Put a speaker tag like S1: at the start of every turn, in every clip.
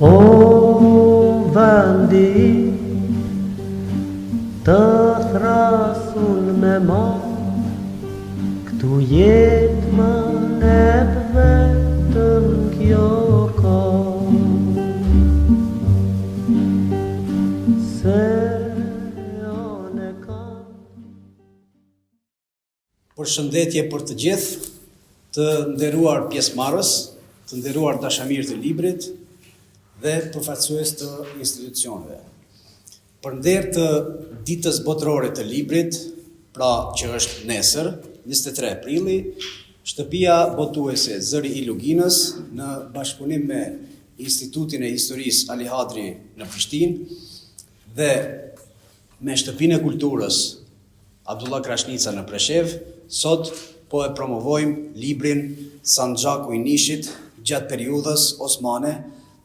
S1: O vendi të thrasun me ma, këtu jetë më nep vetëm kjo ka. Se one kam.
S2: Përshëndetje për të gjithë, të nderuar pjesëmarrës, të nderuar dashamirë të librit dhe përfaqësues të institucioneve. Për nder të ditës botërore të librit, pra që është nesër, 23 prilli, shtëpia botuese Zëri i Luginës në bashkëpunim me Institutin e Historisë Ali Hadri në Prishtinë dhe me Shtëpinë e Kulturës Abdullah Krashnica në Preshev, sot po e promovojmë librin Sanxhaku i Nishit gjatë periudhës osmane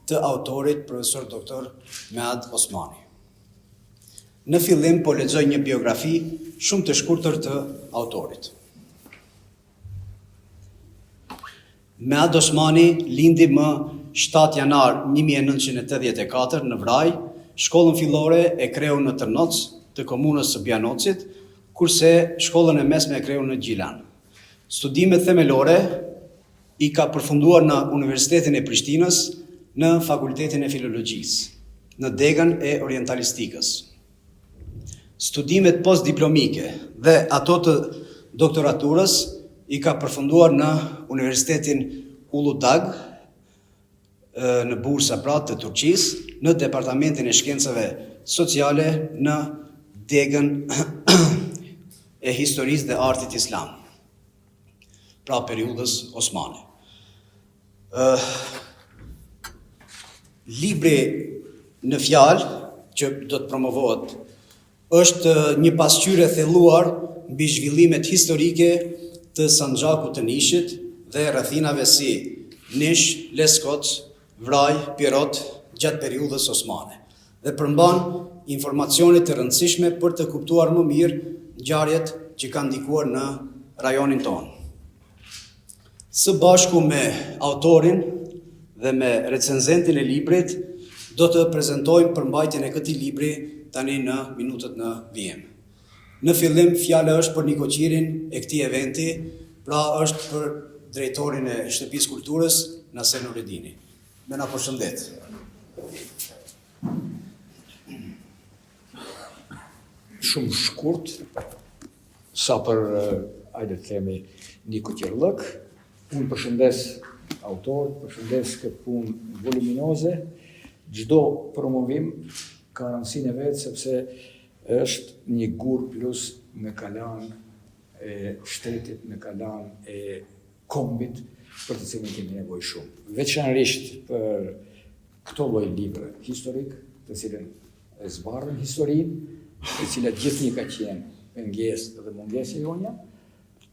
S2: të autorit profesor doktor Mead Osmani. Në fillim po lexoj një biografi shumë të shkurtër të autorit. Mead Osmani lindi më 7 janar 1984 në Vraj, shkollën fillore e kreu në Tërnoc të komunës së Bjanocit, kurse shkollën e mesme e kreu në Gjilan. Studimet themelore i ka përfunduar në Universitetin e Prishtinës në Fakultetin e Filologjisë, në degën e orientalistikës. Studimet postdiplomike dhe ato të doktoraturës i ka përfunduar në Universitetin Uludağ, në bursa pra të Turqisë, në Departamentin e Shkencave Sociale në degën e Historisë dhe Artit Islam, pra periudhës osmane. Libri në fjalë që do të promovohet është një pasqyrë thelluar mbi zhvillimet historike të Sanxhakut të Nishit dhe rrethinave si Nish, Leskoc, Vraj, Pirot gjatë periudhës osmane dhe përmban informacione të rëndësishme për të kuptuar më mirë ngjarjet që kanë ndikuar në rajonin tonë. Së bashku me autorin dhe me recenzentin e librit, do të prezantojmë përmbajtjen e këtij libri tani në minutët në vijim. Në fillim, fjala është për nikoqirin e këtij eventi, pra është për drejtorin e Shtëpisë Kulturës, Naser Nureddini. Me na përshëndet.
S3: Shumë shkurt, sa për, hajde të themi, nikoqirllëk. Unë përshëndes autor, përshëndes këtë punë voluminoze. Çdo promovim ka rëndësinë e vetë, sepse është një gur plus me kalan e shtetit, me kalan e kombit, për të cilin kemi nevojë shumë. Veçanërisht për këto lloj libra historik, të cilën e zbarrën historinë, të cilat gjithnjë ka qenë pengesë dhe mungesë e jonja.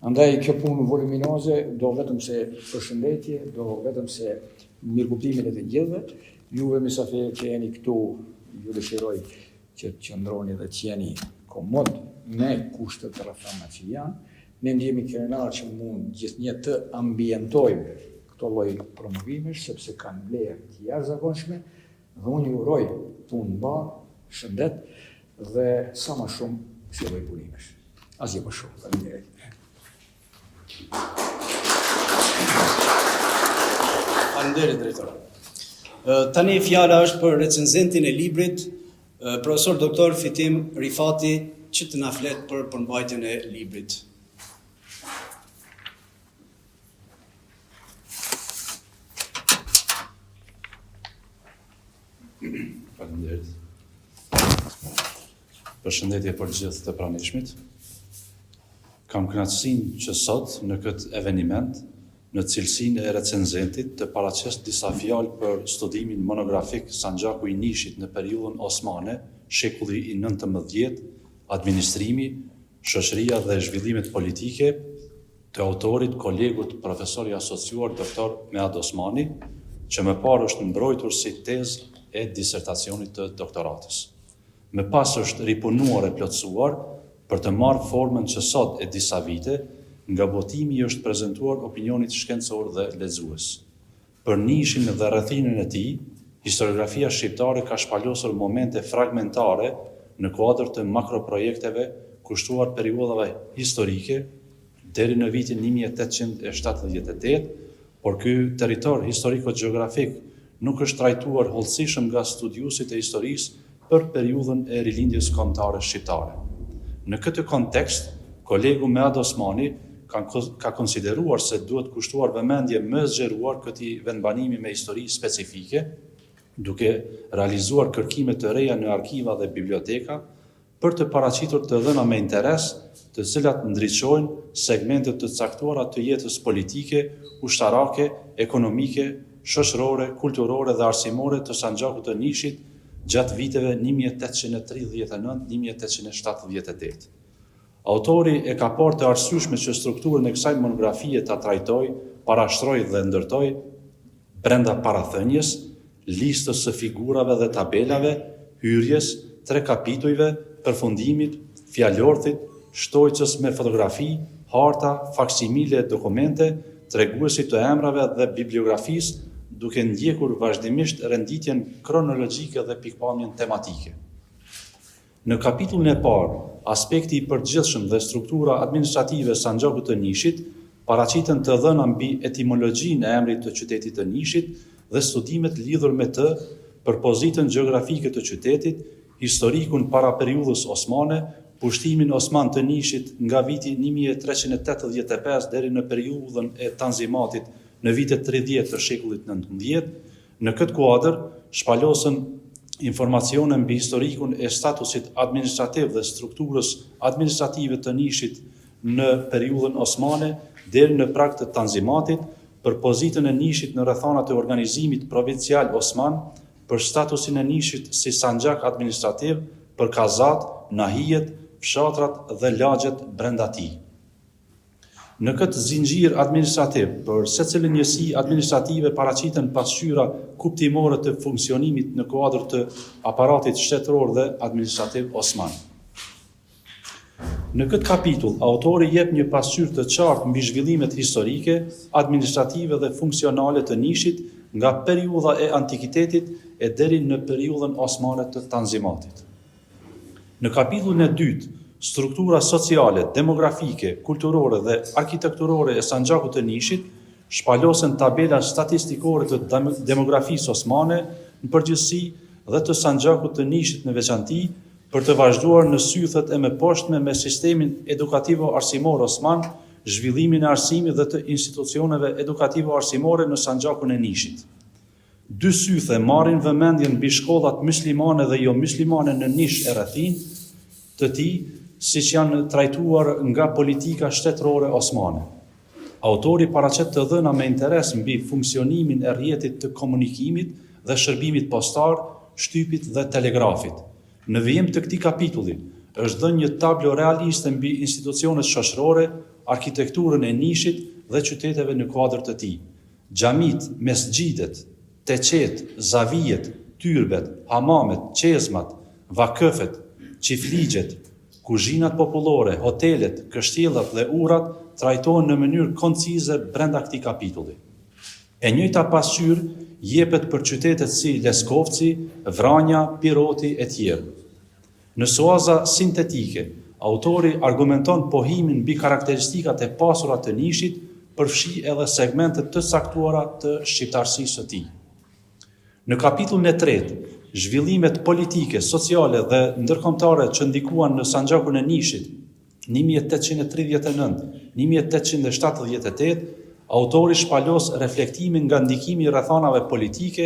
S3: Andaj kjo punë voluminoze do vetëm se përshëndetje, do vetëm se mirëkuptimin e të gjithëve. Juve mysafirë që jeni këtu, ju dëshiroj që të qëndroni dhe të jeni komod me kushtet të rrethana që janë. Ne ndjehemi krenarë që mund gjithnjë të ambientojmë këto lloj promovimesh, sepse kanë vlerë të jashtëzakonshme dhe unë ju uroj punë mbar, shëndet dhe sa më shumë si lloj punimesh. Asgjë më shumë. Faleminderit.
S2: Faleminderit, drejtor. Tani fjala është për recenzentin e librit, profesor doktor Fitim Rifati, që të na flet për përmbajtjen e librit.
S4: Faleminderit. Përshëndetje për gjithë të pranishmit. Kam kënaqësinë që sot në këtë eveniment, në cilësinë e recenzentit, të paraqes disa fjalë për studimin monografik Sanxhaku i Nishit në periudhën osmane, shekulli i 19, administrimi, shoqëria dhe zhvillimet politike, të autorit, kolegut, profesor i asociuar doktor Mead Osmani, që më parë është mbrojtur si tezë e disertacionit të doktoratës. Më pas është ripunuar e plotësuar për të marrë formën që sot e disa vite, nga votimi është prezantuar opinionit shkencor dhe lexues. Për nishin dhe rrethinën e tij, Historiografia shqiptare ka shpalosur momente fragmentare në kuadër të makroprojekteve kushtuar periudhave historike deri në vitin 1878, por ky territor historiko-gjeografik nuk është trajtuar hollësishëm nga studiuesit e historisë për periudhën e rilindjes kombëtare shqiptare. Në këtë kontekst, kolegu Mead Osmani ka konsideruar se duhet kushtuar vëmendje më zgjeruar këtij vendbanimi me histori specifike, duke realizuar kërkime të reja në arkiva dhe biblioteka për të paraqitur të dhëna me interes, të cilat ndriçojnë segmente të caktuara të jetës politike, ushtarake, ekonomike, shoqërore, kulturore dhe arsimore të Sanxhakut të Nishit gjatë viteve 1839-1878. Autori e ka parë të arsyeshme që strukturën e kësaj monografie ta trajtoj, parashtroj dhe ndërtoj brenda parathënies, listës së figurave dhe tabelave, hyrjes, 3 kapitujve, përfundimit, fjalorthit, shtojcës me fotografi, harta, faksimile dokumente, treguesi të emrave dhe bibliografisë, duke ndjekur vazhdimisht renditjen kronologjike dhe pikpamjen tematike. Në kapitullin e parë, aspekti i përgjithshëm dhe struktura administrative e Sanxhakut të Nishit paraqiten të dhëna mbi etimologjinë e emrit të qytetit të Nishit dhe studimet lidhur me të për pozitën gjeografike të qytetit, historikun para periudhës osmane, pushtimin osman të Nishit nga viti 1385 deri në periudhën e Tanzimatit në vitet 30 të shekullit 19. Në këtë kuadër shpalosën informacione mbi historikun e statusit administrativ dhe strukturës administrative të Nishit në periudhën osmane deri në prag të Tanzimatit, për pozitën e Nishit në rrethanat e organizimit provincial osman, për statusin e Nishit si sanxhak administrativ, për kazat, nahijet, fshatrat dhe lagjet brenda tij. Në këtë zinxhir administrativ, për secilën njësi administrative paraqiten pasqyra kuptimore të funksionimit në kuadër të aparatit shtetëror dhe administrativ osman. Në këtë kapitull, autori jep një pasqyrë të qartë mbi zhvillimet historike, administrative dhe funksionale të Nishit nga periudha e antikitetit e deri në periudhën osmane të Tanzimatit. Në kapitullin e dytë, struktura sociale, demografike, kulturore dhe arkitekturore e Sanxhakut të Nishit shpalosen tabela statistikore të demografisë osmane në përgjithësi dhe të Sanxhakut të Nishit në veçanti, për të vazhduar në sythet e mëposhtme me sistemin edukativo-arsimor osman, zhvillimin e arsimit dhe të institucioneve edukativo-arsimore në Sanxhakun e Nishit. 2 sythe marrin vëmendjen mbi shkollat muslimane dhe jo muslimane në Nish e rrethin të tij, siç janë trajtuar nga politika shtetërore osmane. Autori paraqet të dhëna me interes mbi funksionimin e rrjetit të komunikimit dhe shërbimit postar, shtypit dhe telegrafit. Në vijim të këtij kapitulli është dhënë një tablo realiste mbi institucionet shoqërore, arkitekturën e Nishit dhe qyteteve në kuadër të tij. Xhamit, mesxhidet, teqet, zavijet, tyrbet, hamamet, qezmat, vakëfet, qifligjet, kuzhinat popullore, hotelet, kështjellat dhe urat trajtohen në mënyrë koncize brenda këtij kapitulli. E njëjta pasqyrë jepet për qytetet si Leskovci, Vranja, Piroti e tjerë. Në suaza sintetike, autori argumenton pohimin mbi karakteristikat e pasura të Nishit, përfshi edhe segmentet të caktuara të shqiptarsisë së tij. Në kapitullin e tretë, zhvillimet politike, sociale dhe ndërkombëtare që ndikuan në Sanxhakun e Nishit 1839-1878, autori shpalos reflektimin nga ndikimi i rrethanave politike,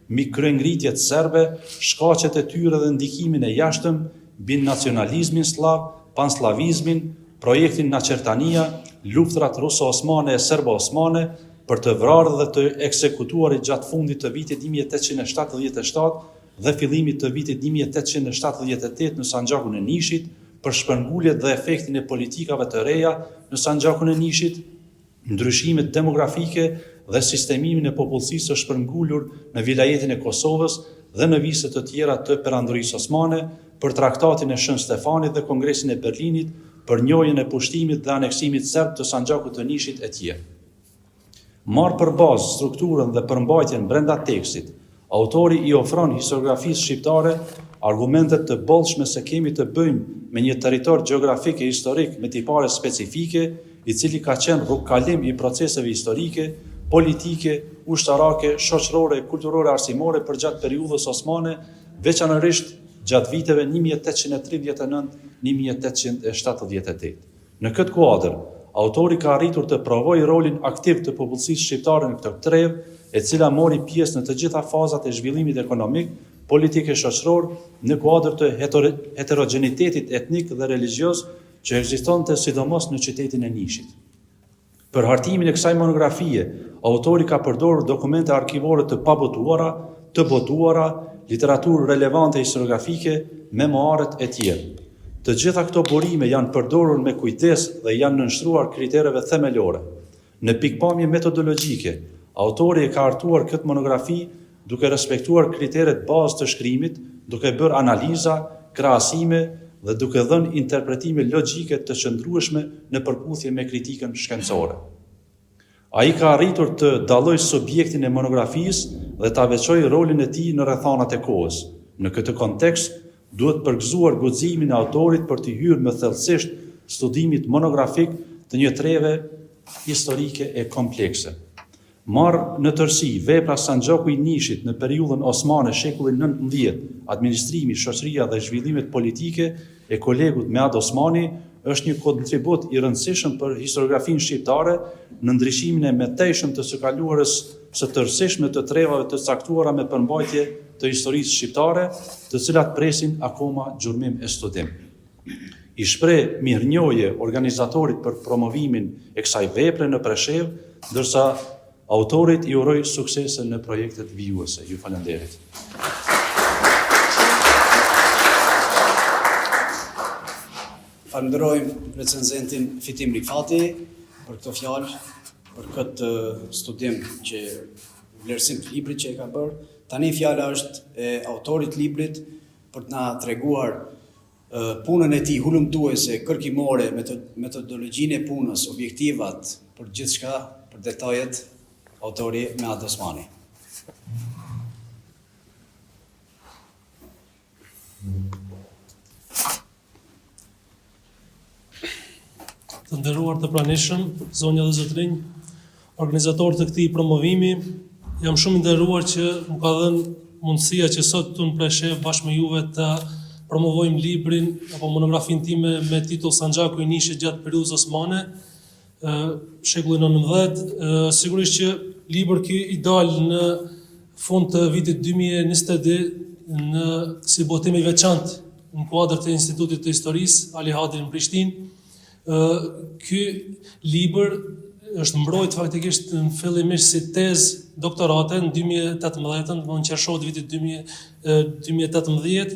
S4: mbi kryengritjet serbe, shkaqet e tyre dhe ndikimin e jashtëm, mbi nacionalizmin slav, panslavizmin, projektin Naçertania, luftrat ruso-osmane e serbo-osmane, për të vrarë dhe të eksekutuarit gjatë fundit të vitit 1877 dhe fillimit të vitit 1878 në Sanxhakun e Nishit, për shpërnguljet dhe efektin e politikave të reja në Sanxhakun e Nishit, ndryshimet demografike dhe sistemimin e popullsisë së shpërngulur në vilajetin e Kosovës dhe në vise të tjera të perandorisë osmane, për traktatin e Shën Stefanit dhe Kongresin e Berlinit, për njojën e pushtimit dhe aneksimit serb të Sanxhakut të Nishit e tjerë. Marrë për bazë strukturën dhe përmbajtjen brenda tekstit, Autori i ofron historiografisë shqiptare argumentet të bollshme se kemi të bëjmë me një territor gjeografik e historik me tipare specifike, i cili ka qenë rrugkalim i proceseve historike, politike, ushtarake, shoqërore, kulturore, arsimore për gjatë periudhës osmane, veçanërisht gjatë viteve 1839-1878. Në këtë kuadër, autori ka arritur të provojë rolin aktiv të popullsisë shqiptare në këtë trevë, e cila mori pjesë në të gjitha fazat e zhvillimit ekonomik, politik e shoqëror në kuadër të heterogenitetit etnik dhe religios që ekzistonte sidomos në qytetin e Nishit. Për hartimin e kësaj monografie, autori ka përdorur dokumente arkivore të pabotuara, të botuara, literaturë relevante historiografike, memoaret e tjerë. Të gjitha këto burime janë përdorur me kujdes dhe janë nënshtruar kritereve themelore. Në pikpamje metodologjike, autori e ka hartuar këtë monografi duke respektuar kriteret bazë të shkrimit, duke bërë analiza, krahasime dhe duke dhënë interpretime logjike të qëndrueshme në përputhje me kritikën shkencore. Ai ka arritur të dallojë subjektin e monografisë dhe ta veçojë rolin e tij në rrethanat e kohës. Në këtë kontekst, duhet përgëzuar guximin e autorit për të hyrë më thellësisht studimit monografik të një treve historike e komplekse. Marrë në tërësi vepra Sanxhaku i Nishit në periudhën osmane shekullin 19, administrimi, shoqëria dhe zhvillimet politike e kolegut Mead Osmani është një kontribut i rëndësishëm për historiografinë shqiptare në ndryshimin e metejshëm të së kaluarës së tërësishme të trevave të caktuara me përmbajtje të historisë shqiptare, të cilat presin akoma gjurmim e studim. I shpreh mirënjohje organizatorit për promovimin e kësaj vepre në Preshevë, ndërsa autorit i uroj suksese në projektet vijuese. Ju falenderit.
S2: Falenderojmë recenzentin Fitim Rifati për këtë fjalë, për këtë studim që vlerësim të librit që e ka bërë. Tani fjala është e autorit librit për të na treguar punën e tij hulumtuese, kërkimore, metodologjinë e punës, objektivat, për gjithçka, për detajet, autori Mead Osmani.
S5: Të nderuar të pranishëm, zonja dhe zotrinj, organizator të këtij promovimi, jam shumë i nderuar që më ka dhënë mundësia që sot këtu në Preshevë bashkë me juve të promovojmë librin apo monografinë time me titull Sanxhaku i Nishit gjatë periudhës osmane, shekulli 19. Sigurisht që libri ky i dal në fund të vitit 2022 si botim i veçantë në kuadër të Institutit të Historisë Ali Hadi në Prishtinë. Ky libër është mbrojt faktikisht në fillimisht si tezë doktorate në 2018, në qershor të vitit 2018,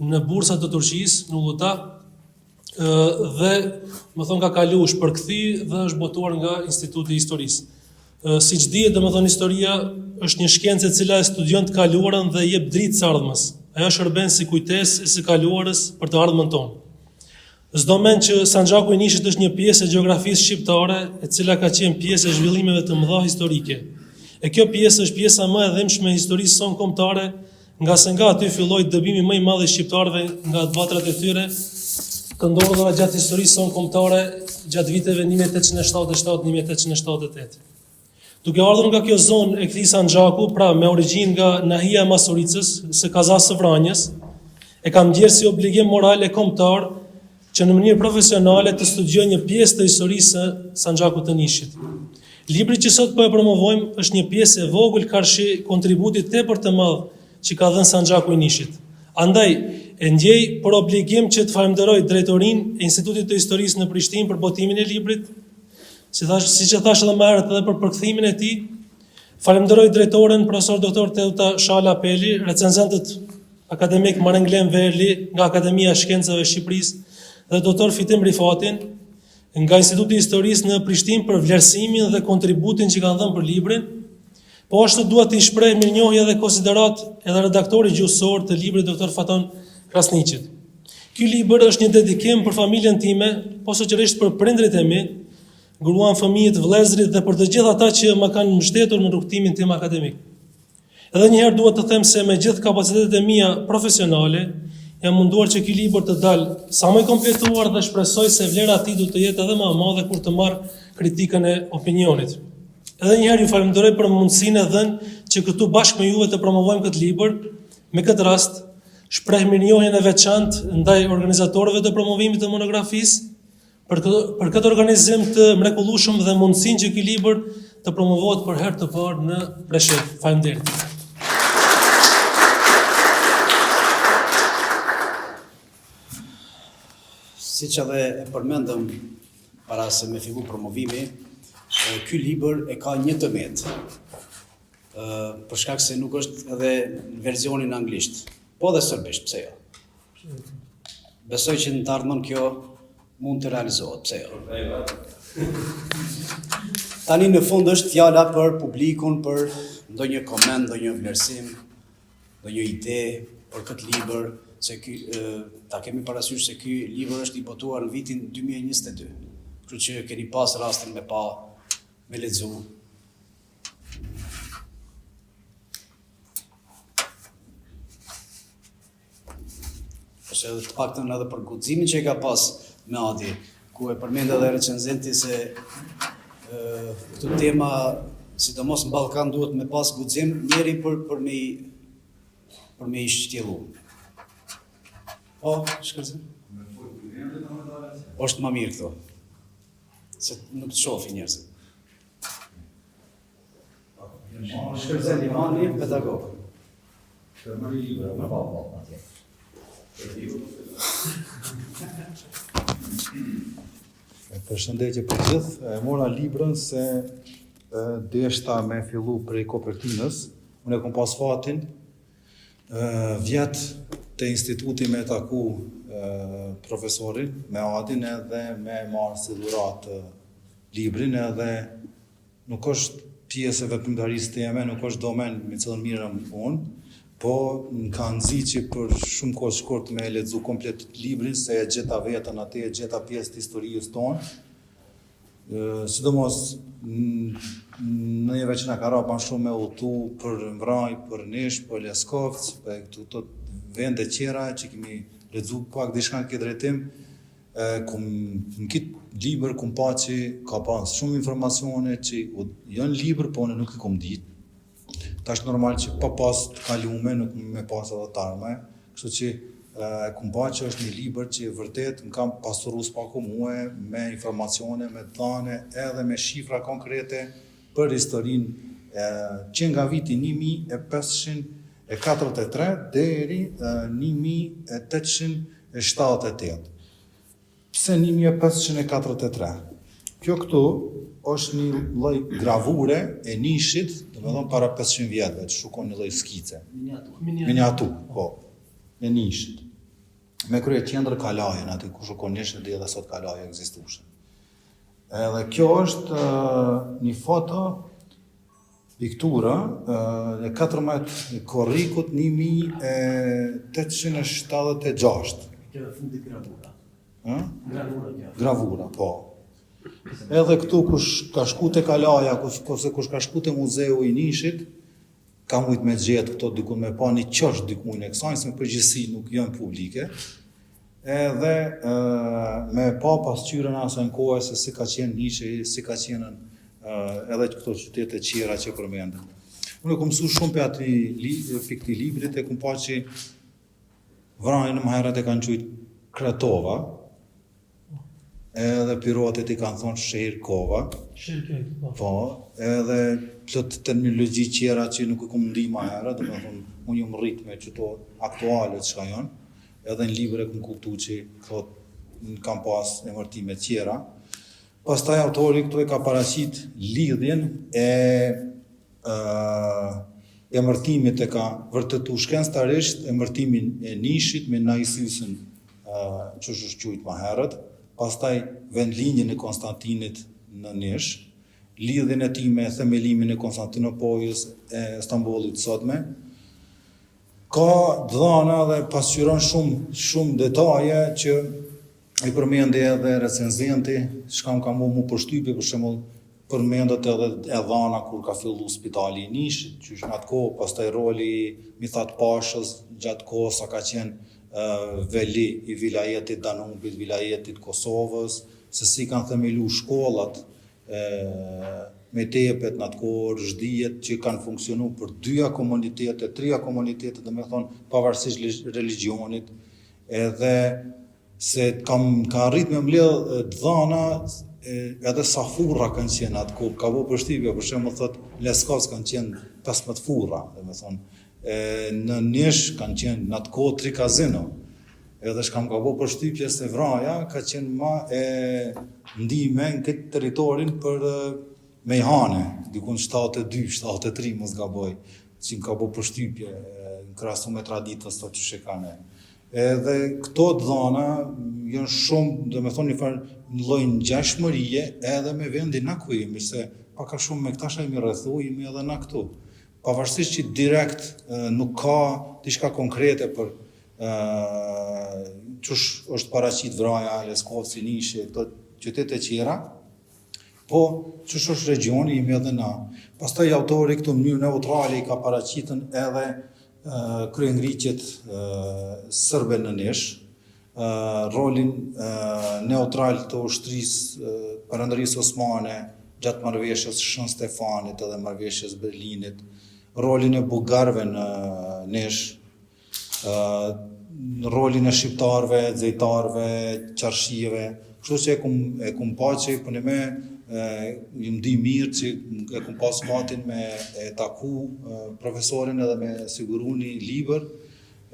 S5: në bursat të Turqisë, në Ulluta, dhe më thonë ka kalu është përkthi dhe është botuar nga Instituti i Historisë. Siç dihet, domethënë historia është një shkencë e cila e studion të kaluarën dhe jep dritë së ardhmës. Ajo shërben si kujtesë e së kaluarës për të ardhmen tonë. S'do mend që Sanxhaku i Nishit është një pjesë e gjeografisë shqiptare, e cila ka qenë pjesë e zhvillimeve të mëdha historike. E kjo pjesë është pjesa më e dhimbshme e historisë sonë kombëtare, nga se nga aty filloi dëbimi më i madh i shqiptarëve nga vatrat e tyre, të ndodhura gjatë historisë sonë kombëtare gjatë viteve 1877-1878. Duke ardhur nga kjo zonë e këtij Sanxhaku, pra me origjinë nga nahia e Masuricës, së Kazasë së Vranjës, e kam ndjerë si obligim moral e kombëtar që në mënyrë profesionale të studioj një pjesë të historisë së Sanxhakut të Nishit. Libri që sot po e promovojmë është një pjesë e vogël karshi kontributit tepër të madh që ka dhënë Sanxhaku i Nishit. Andaj e ndjej për obligim që të falenderoj drejtorinë e Institutit të Historisë në Prishtinë për botimin e librit, siç e thash edhe më herët edhe për përkthimin e tij. Falenderoj drejtoren profesor doktor Teuta Shala Peli, recenzentët akademik Marenglen Verli nga Akademia e Shkencave e Shqipërisë dhe doktor Fitim Rifatin nga Instituti i Historisë në Prishtinë për vlerësimin dhe kontributin që kanë dhënë për librin. Po ashtu dua të shpreh mirënjohje dhe konsiderat edhe redaktorit gjuhësor të librit doktor Faton Krasniqit. Ky libër është një dedikim për familjen time, posaçërisht për prindrit e mi, gruan, fëmijët, vëllezërit dhe për të gjithë ata që më kanë mbështetur në rrugtimin tim akademik. Edhe njëherë duhet të them se me gjithë kapacitetet e mia profesionale, jam munduar që ky libër të dalë sa më i kompletuar dhe shpresoj se vlera e tij do të jetë edhe më e madhe kur të marr kritikën e opinionit. Edhe njëherë ju falenderoj për mundësinë e dhënë që këtu bashkë me juve të promovojmë këtë libër. Me këtë rast, shpreh mirënjohjen e veçantë ndaj organizatorëve të promovimit të monografisë për këtë organizim të mrekullueshëm dhe mundësinë që ky libër të promovohet për herë të parë në Preshevë. Faleminderit.
S2: Siç edhe e përmendëm para se me fillu promovimi, ky libër e ka një tëmet. Për shkak se nuk është edhe në versionin anglisht, po dhe serbisht, pse jo? Besoj që në të ardhmen kjo mund të realizohet, pse jo? Tani në fund është fjala për publikun, për ndonjë koment, ndonjë vlerësim, ndonjë ide për këtë libër, se ta kemi parasysh se ky libër është i botuar në vitin 2022. Kështu që keni pas rastin me lexu. Ose edhe të paktën edhe për guximin që e ka pas me Adi, ku e përmend edhe recenzenti se këtë tema, sidomos në Ballkan, duhet me pas guxim njëri për me i shtjellu. Po, shkëllëzim? Është më mirë këto, se nuk të shofi njerëzit. Shkëllëzim, Limani, pedagog.
S6: Përshëndetje për gjithë, e mora librën se deshta me fillu prej kopertinës. Unë e kom pas fatin, vjetë të instituti me taku profesorin, me Adin edhe me marrë si dhurat librin edhe nuk është pjesë e veprimtarisë time, nuk është domen me cilën mirëm unë, po në kanë zi që për shumë kohë shkurt me lexu komplet librin, se e gjeta vetën atë, e gjeta pjesë të historisë tonë. Sidomos në njëve që në ka rapa shumë me udhëtu për Mvraj, për Nish, për Leskovc, për këto vende qera që kemi lexu pak diçka në këtë drejtim, në këtë libër kum pa që ka pas shumë informacione që janë libër, po unë nuk i kom ditë. Tash normal që pa pas të kalume, nuk me pas edhe tarme, kështu që kum pa që është një libër që vërtet më kam pasuru s'pako muhe me informacione, me dhane, edhe me shifra konkrete për historinë që nga viti 1543 deri 1878. Pse 1543? Kjo këtu është një lloj gravure e nishit, domethënë para 500 vjetëve, që shukon një lloj skice. Miniatur, po, e nishit. Me krye qendër kalajen, aty ku shukon nishit dhe edhe sot kalaja ekzistueshën. Edhe kjo është një foto piktura e 14 korrikut 1876.
S2: Kjo e fundi gravura.
S6: Gravura, po. Edhe këtu kush ka shku te kalaja, ose kush ka shku te muzeu i Nishit, ka mujt me gjetë këto dikun me pa një qështë dikun e kësaj, se me përgjithësi nuk janë publike, edhe me pa pasqyrën asaj në kohë se si ka qenë Nishi, si ka qenë edhe këto qytete qera që përmendën. Unë e kom mësu shumë për këtij librit, e kom pa që Vrajnë më herët e kanë qujtë Kretova, edhe pirotet i kanë thonë Shirkova, po, edhe plot terminologji qera që nuk e kom ndi ma herët, dhe me thonë, unë ju më rritë me qëto aktuale që ka janë, edhe në libër e kom kuptu që thot, kam pas emërtime qera. Pastaj autori këtu e ka paraqit lidhjen e emërtimit e ka vërtetu shkencëtarisht emërtimin e Nishit me Naisisën që është quajtur më herët, pastaj vendlinjen e Konstantinit në Nish, lidhjen e tij me themelimin e Konstantinopolis e Stambollit sotme. Ka dhëna dhe pasqyron shumë detaje që i përmendi edhe recenzenti, çka më ka mu përshtypje për shembull përmendet edhe e dhana kur ka fillu spitali I Nishit, që në atë kohë, pastaj roli Mithat Pashës gjatë kohës sa ka qenë veli I vilajetit Danubit, vilajetit Kosovës, se si kanë themelu shkollat me tepet në atë kohë, zhdijet që kanë funksionu për 2 komunitete, 3 komunitete, dhe me thonë, pavarësisht religionit, edhe se ka arrit me mbledh dhana, edhe sa furra kanë qenë atë kohë, ka bo përshtypje, për shembull thot Leskovës kanë qenë 15 furra, dhe me thonë, në Nish kanë qenë në atë kohë 3 kazino, edhe shkam ka bo përshtypje se Vraja ka qenë ma e ndime në këtë teritorin për mejhane, dikun 72, 73 mos gaboj, që ka bo përshtypje në krahasu me traditës të që shekane. Edhe këto dhana janë shumë, dhe me thonë një farë në lloj ngjashmërie edhe me vendin na ku jemi, se paka shumë me këta shajmi rrethu, jemi edhe na këtu. Pavarësisht që direkt nuk ka diçka konkrete për qësh është paraqit Vraja, Leskovci, Nishi, këto qytete tjera, po qësh është regioni, jemi edhe na. Pastaj autori këtu në mënyrë neutrale I ka paraqitën edhe kryengritjet sërbe në Nish, rolin neutral të ushtrisë Perandërisë Osmane gjatë marrëveshjes Shën Stefanit edhe marrëveshjes Berlinit, rolin e bugarëve në Nish, rolin e shqiptarëve, dzejtarëve, qarshijeve, kështu që e kum pa që për me më di mirë që e kum pas fatin me e taku profesorin edhe me siguru një libër,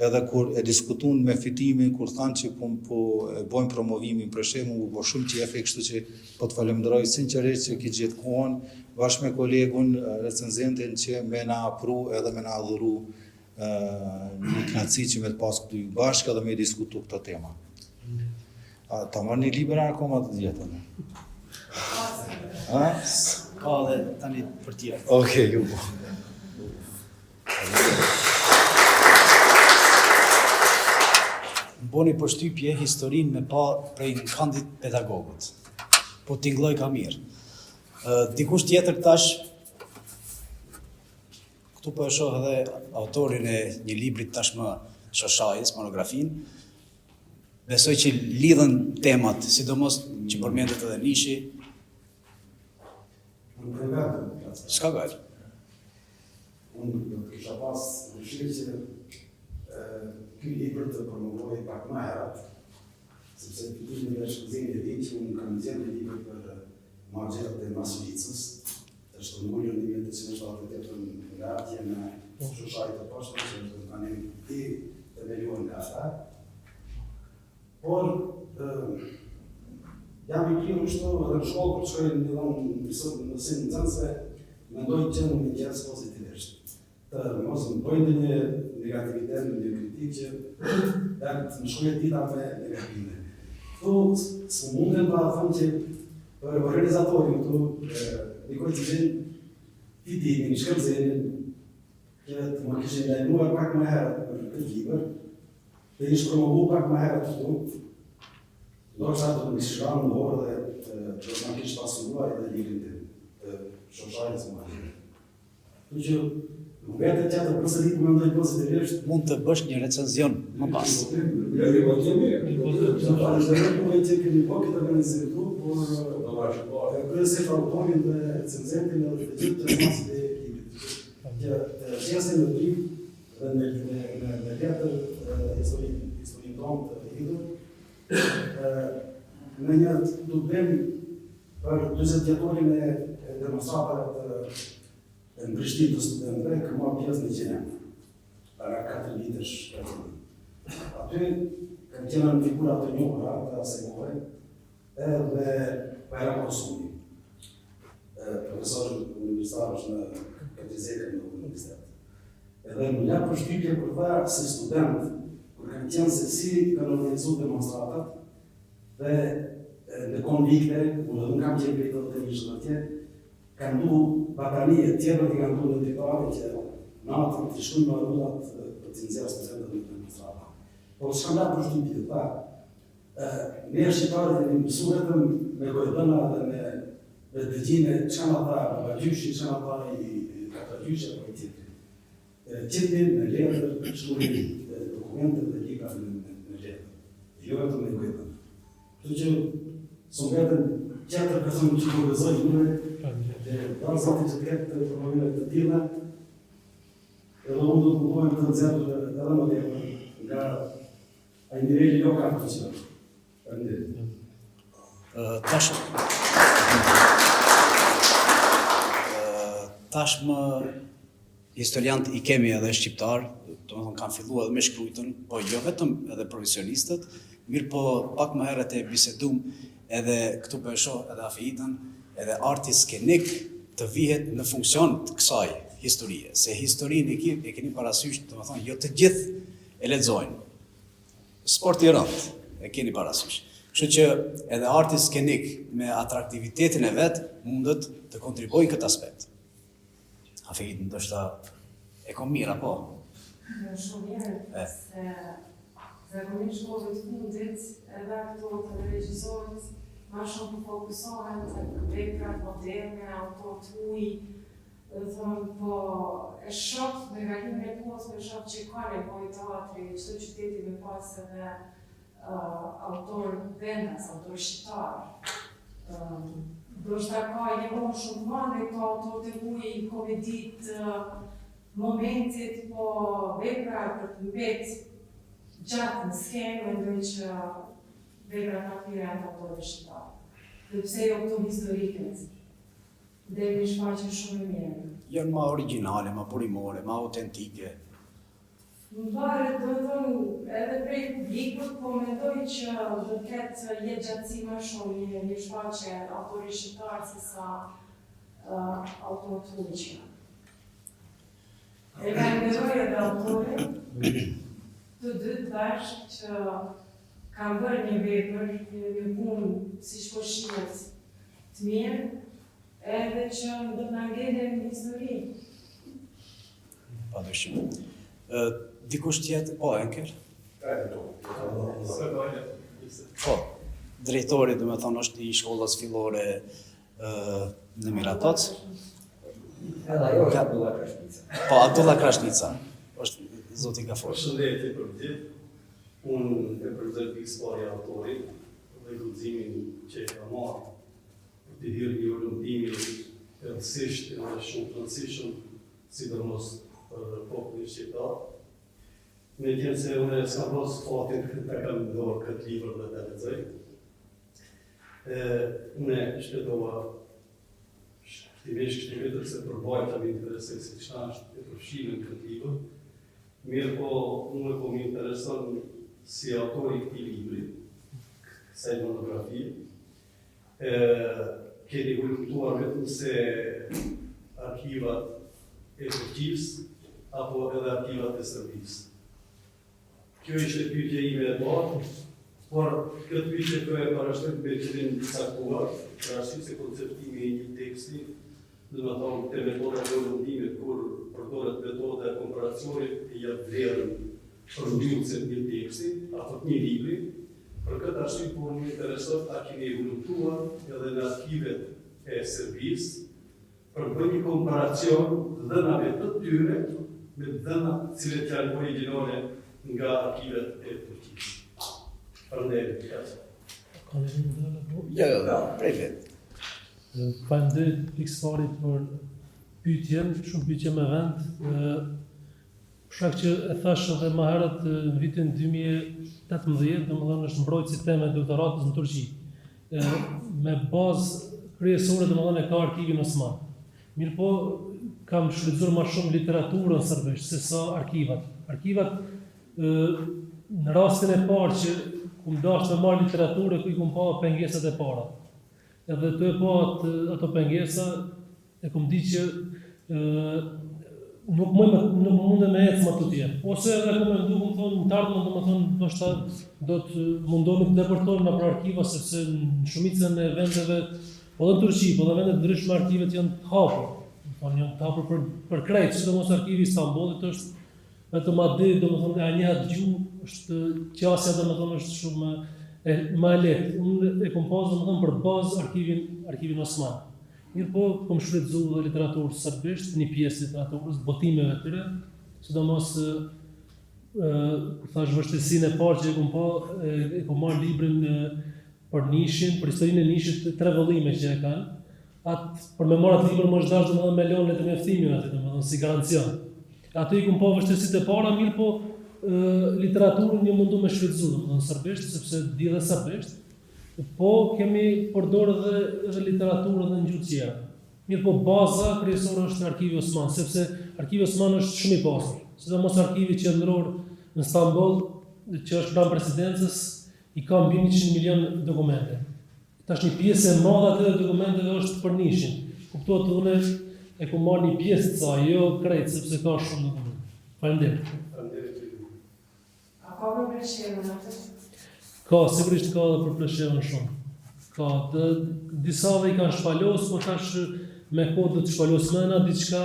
S6: edhe kur e diskutun me fitimin, kur thanë që po e bojnë promovimin për shembull, po shumë qefi, kështu që po të falenderoj sinqerisht që ki gjetë kohën, bashkë me kolegun recenzentin që me na apru edhe me na adhuru një knatësi që me të pas këtu bashkë edhe me diskutu këto tema. Ta marrë një libra akoma të djetën.
S2: Ka dhe tani për tjerë.
S6: Okej, ju po.
S2: Boni përshtypje historinë me pa prej këndit pedagogët, po t'ingloj ka mirë. Dikush tjetër tash, këtu po e shoh edhe autorin e një librit tashmë Shoshajës, monografin, besoj që lidhen temat, sidomos që përmendet edhe Nishi. S'ka gajrë.
S7: Unë do të kisha pas dëshirë që ky libër të promovoj pak më herët, sepse fitimi dhe shkëllëzimi e ditë që unë kam nxjerrë një libër për magjerët e Masovicës, të shtonulur në 1978 nga atje në Shoshajë të poshtë, që të kanë ti të veluar nga ata. Por jam I kirë kështu edhe në shkollë për të shkojë një dhonë në sinë nxënësve, mendoj që në një gjesë pozitivisht. Të mos më bëjnë një negativitet, një kritik që në shkojë dita me negative. Këtu së mundën pa thëmë që për organizatorin këtu nikoj që gjenë fitimin, shkëllëzenin, që të më kishin lajmuar pak më herët për këtë libër, dhe ishë promovu pak më herët këtu, ndoshta do të më shiranë në orë dhe do të më kishë pasuruar edhe librin të Shoshajës më herë. Këtë që në vetë që të përsërit më ndoj pozitivisht,
S2: Mund të bësh një recenzion më pas.
S7: që kemi po këtë organizim këtu, por kryesisht autorin dhe recenzentin edhe të gjithë të masit e ekipit. Që të qesin në libër dhe në letër historinë tonë të lidhur, në një të bëjmë për 20 vjetorin e demonstratave të ngrishtit të studentëve, këma pjesë në qenem, para 4 vitësh. Aty, kam qenë në figura të njohura të asemore, edhe Bajram Kosumi, profesor universitar është në Katrizekën në universitet. Edhe më lë përshtypje kur tha si student, kur kam qenë se si kanë organizu demonstratat, dhe në konvikte, unë kam qenë për të të njështë në tje, kanë du batalije tjetër të kanë du në diktarë që natën të shkujnë barulat për të nxjerrë studentët në demonstrata. Por s'kam da përshtypje, ta, ne shqiptarët e një mësuretëm me kojdëna dhe me dhe dëgjime çka ma tha babagjyshi, çka ma tha i katagjyshi apo i tjetri. Qetin në letër, shkruajnë dokumentet dhe libra në letër. Jo vetëm në webën. Kështu që son vetëm tjetër person që më gëzoj unë dhe dalë zati që të ketë promovime të tilla. Edhe unë do të mundohem të nxjerr edhe më tepër nga ai niveli lokal që
S2: Tashmë historianët i kemi edhe shqiptar, domethënë kanë filluar edhe me shkruajtën, po jo vetëm edhe profesionistët, mirë po pak më herët e bisedum edhe këtu po e shoh edhe afeitën, edhe arti skenik të vihet në funksion të kësaj historie, se historinë e keni parasysh, domethënë jo të gjithë e lexojnë. Sporti i rëndë e keni parasysh. Kështu që edhe arti skenik me atraktivitetin e vet mundet të kontribuojë në këtë aspekt. Afeit ndoshta e kom mirë apo?
S8: Shumë mirë, se zakonisht kohëve të fundit edhe aktorët dhe regjisorët ma shumë të fokusohen të veprat moderne, autor të huaj, dhe thonë, po e shoh me kalimin e kohës, me shoh që ka nevojë teatri, çdo qyteti me pas edhe autor vendas, autor shqiptar. Ndoshta ka nevojë shumë madhe këto autor të huaj, komedit, momentit, po vepra për të mbet gjatë në skenë, mendoj që vepra të atyre janë autorëve shqiptar. Dhe pse jo këto historiket, dhe një shfaqje shumë e mirë.
S2: Janë ma originale, ma burimore, ma autentike.
S8: Më varet, do të thonë, edhe prej publikut, po mendoj që do të ketë jetë gjatësi më shumë një shfaqje autori shqiptar se sa autor të huaj. E ka nderoj edhe autorin, të dy bashkë që kanë bërë një vepër, një punë si shkoshimet të mirë, edhe që do të na ngelen në histori.
S2: Padyshim. Dikush tjetër, po Enkel? Po, drejtori domethënë është i shkollës fillore në Miratoc.
S3: Edhe ajo është Abdullah Krashnica.
S2: Po, Abdullah Krashnica, është zoti Gafor.
S9: Përshëndetje për gjithë. Unë e përzër historia e autorit dhe guximin që e ka marrë për të hyrë një volumtimi rëndësisht edhe shumë të rëndësishëm, sidomos për popullin shqiptar. Me qenë se unë s'kam pas fatin të kam në dorë këtë libër dhe të lexoj. Unë shpjetova shtimisht vetëm se përbajta më interesoj se çfarë është e përfshirë në këtë libër. Mirë po, unë po më intereson si autori i këtij libri, kësaj monografie, keni volumtuar vetëm se arkivat e Turqisë apo edhe arkivat e Serbisë. Kjo ishte pyetja ime e parë, por këtë pyetje po e parashtroj me qëllim të caktuar, për arsye se konceptimi i një teksti, do të thonë te metoda e volumtimit kur përdoret metoda e komparacionit e jap vlerën për mbylljen e një teksti apo të një libri. Për këtë arsye po më intereson ta keni volumtuar edhe në arkivet e Serbisë për bërë një komparacion dhënave të tyre me dhënat cilët janë origjinale nga arkivet e Turqisë. Faleminderit.
S2: Jo, prej vetë.
S5: Faleminderit pikësarit për pyetjen, shumë pyetje me vend. Shkak që e thash edhe më herët në vitin 2018, domethënë është mbrojtje si temë e doktoratës në Turqi. Me bazë kryesore domethënë ka arkivin osman. Mirëpo kam shfrytzuar më shumë literaturën serbisht se sa arkivat. Arkivat në rastin e parë që kum dashur të marr literaturë ku i kum pa pengesat e para. Edhe të e pa ato pengesa, e kum di që nuk mundem me ecë më të tjerë. Ose edhe kum mendu, kum thonë, në tardhme, ndoshta do të mundohemi të depërtojmë nga për arkiva, sepse në shumicën e vendeve, po dhe në Turqi, po dhe vendet ndryshme arkivet janë të hapur. Janë të hapur për krejt, sidomos arkivi i Istanbulit është vetëm aty, domethënë e njëha dëgju, është qasja domethënë është shumë më e lehtë. Unë e kom pasur domethënë për bazë arkimin osman. Mirë po, kom shfrytzu dhe literaturë serbisht, një pjesë literaturës, botimeve të tyre, sidomos kur thash vështirësinë e parë që e kom marrë librin për nishin, për historinë e nishit, 3 vëllime që e kanë. Për me marrë atë libër më është dashur domethënë me lënë të mjaftimin aty, domethënë si garancion. Aty i kom pa vështirësitë e para, mirë po literaturën një mundu me shfrytzu, domethënë serbisht, sepse di dhe serbisht. Po kemi përdorë edhe literaturën dhe në gjuhë tjera. Mirë po baza kryesore është Arkivi Osman, sepse Arkivi Osman është shumë i pasur. Sidomos arkivi qendror në Stamboll, që është pranë presidencës, i ka mbi 100 milion dokumente. Tash një pjesë e madhe atë dokumenteve është për nishin. Kuptohet unë e ku marr një pjesë të saj, jo krejt, sepse ka shumë dokumente. Faleminderit.
S8: A ka për Pleshevën atë?
S5: Ka, sigurisht ka edhe për Pleshevën shumë. Ka, disave i kanë shpalos, po tash me kohë do të shpalos mëna, diçka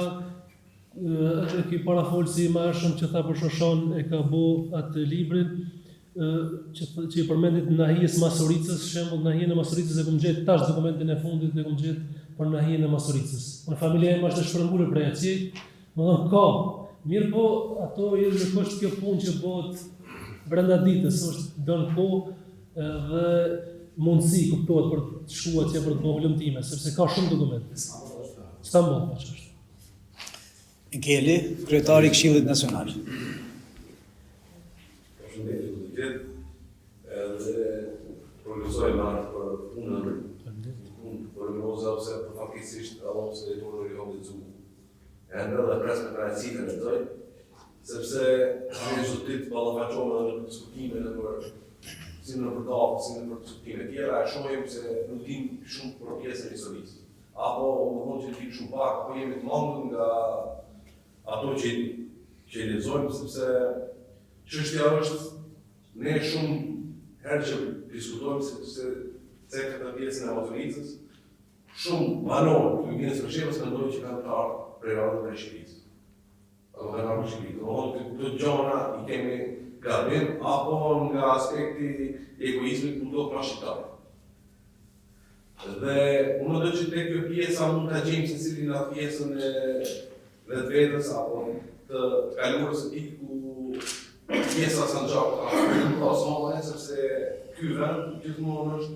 S5: edhe ky parafolsi i mërshëm që tha për Shoshan e ka bo atë librin, që i përmendit Nahijes Masuricës, shembull Nahien e Masuricës e kom gjetë tash dokumentin e fundit e kom gjetë për Nahien e Masuricës. Në familja ime është e shpërngulur prej atij, më thon ka. Mirë po, ato janë është kjo punë që bëhet brenda ditës, është don kohë dhe mundësi kuptohet për të shkuar atje për të bërë volumtime, sepse ka shumë dokumente. Stamboll po ç'është.
S2: Nkeli, kryetari i Këshillit Nacional.
S10: Përshëndetje të gjithë, edhe progresoj marrë për punën për Mimoza, ose për faktikisht Allah ose editorë i Homit Zu. E ndër dhe pres me krajësitë në tëj, sepse në zotit ballafaqohemi në diskutime në për si në përdafë, si në për diskutime tjera, e shohim se nuk dim shumë për pjesën e historisë. Apo më thonë që dim shumë pak, apo jemi të mangur nga ato që i lexojmë, sepse çështja është ne shumë herë që diskutojmë se cekët e pjesën e Amazonicës, shumë banorë të Lugines Pleshevës mendojnë që kanë të ardhur prej radhës prej Shqipërisë. Apo kanë ardhur Shqipërisë. Domthonë këto gjëra i kemi gabim apo nga aspekti i egoizmit mundot pra shqiptar. Dhe unë do që tek kjo pjesa mund ta gjejmë secilin në pjesën e vetvetes apo të kaluarës së tij ku pjesa Sanxhaku ka pasur sepse ky vend gjithmonë është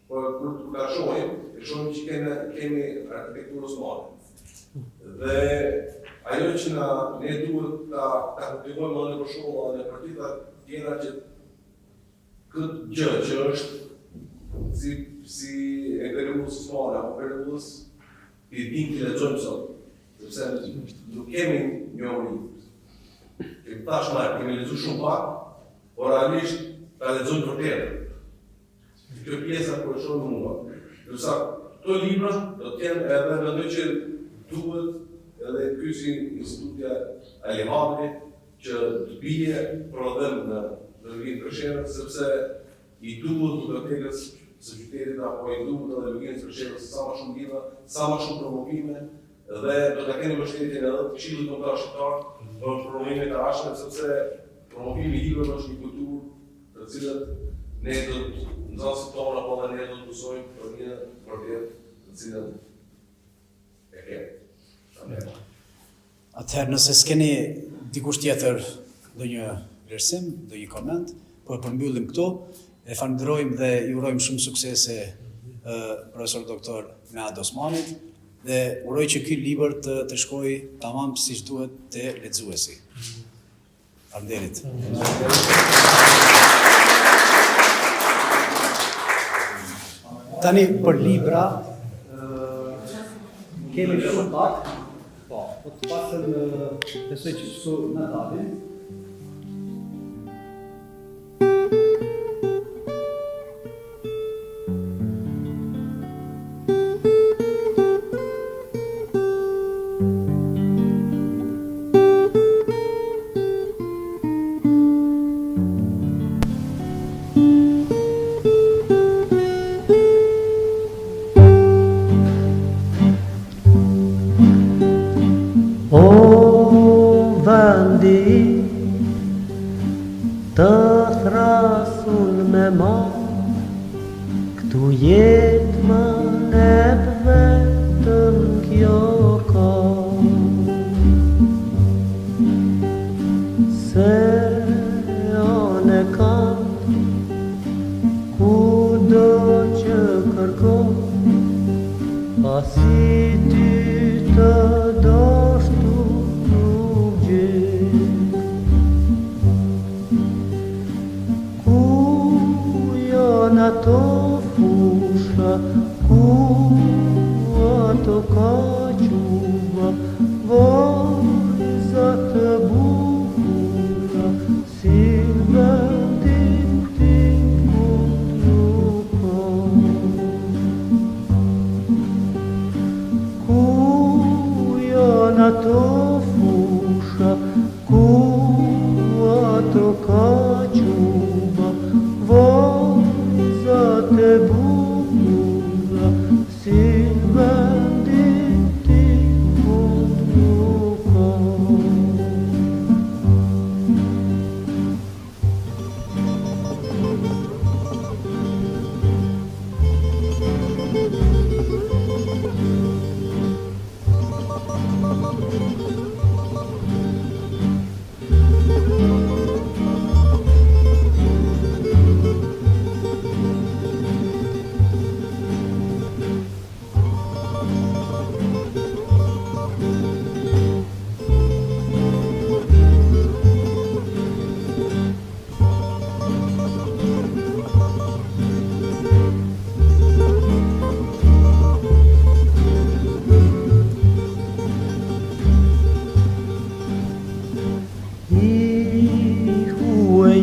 S10: por kur ta shohim, e shohim që kemi arkitekturë osmane. Dhe ajo që ne duhet ta kultivojmë edhe për shkolla dhe për titra tjera që këtë gjë që është si e periullës osmane apo periullës i dim të lexojmë sot. Sepse nuk kemi njohuri. Kemi tash marrë, kemi lexuar shumë pak, por realisht ta lexojmë vërtet. Kjo pjesa kur e shohim mua. Dorsa këto libra do të kenë edhe mendoj që duhet edhe ky si institutja Alihamdi që të bie prodhim në Lugin Pleshevën, sepse i duhet bibliotekës së qytetit apo i duhet edhe Luginës Pleshevës sa më shumë libra, sa më shumë promovime dhe do ta keni mbështetjen edhe të Këshillit Kombëtar Shqiptar për promovime të arshme, sepse promovimi i librave është një kulturë të cilët ne do të nxasim tonë apo dhe ne do të mësojmë për një vërtet të cilën e kemi.
S2: Atëherë nëse s'keni dikush tjetër ndonjë vlerësim, ndonjë koment, po e përmbyllim këtu, e falenderojmë dhe i urojmë shumë suksese profesor doktor Mead Osmanit dhe uroj që ky libër të shkojë tamam siç duhet te lexuesi. Faleminderit. Tani për libra kemi shumë pak, po të paktën besoj që këtu na dalin.
S1: Të thrasun me ma, këtu jetë më nep vetëm jo ka se anë e kam kudo që kërko pasi ty të dashtu nuk gjej ku janë ato fusha ku ato kaquma vajza të bukura si vendin tim nuk ka ku janë ato fusha ku ato kaquma vajza të bukura si vendin tim nuk ka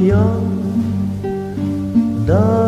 S1: jam da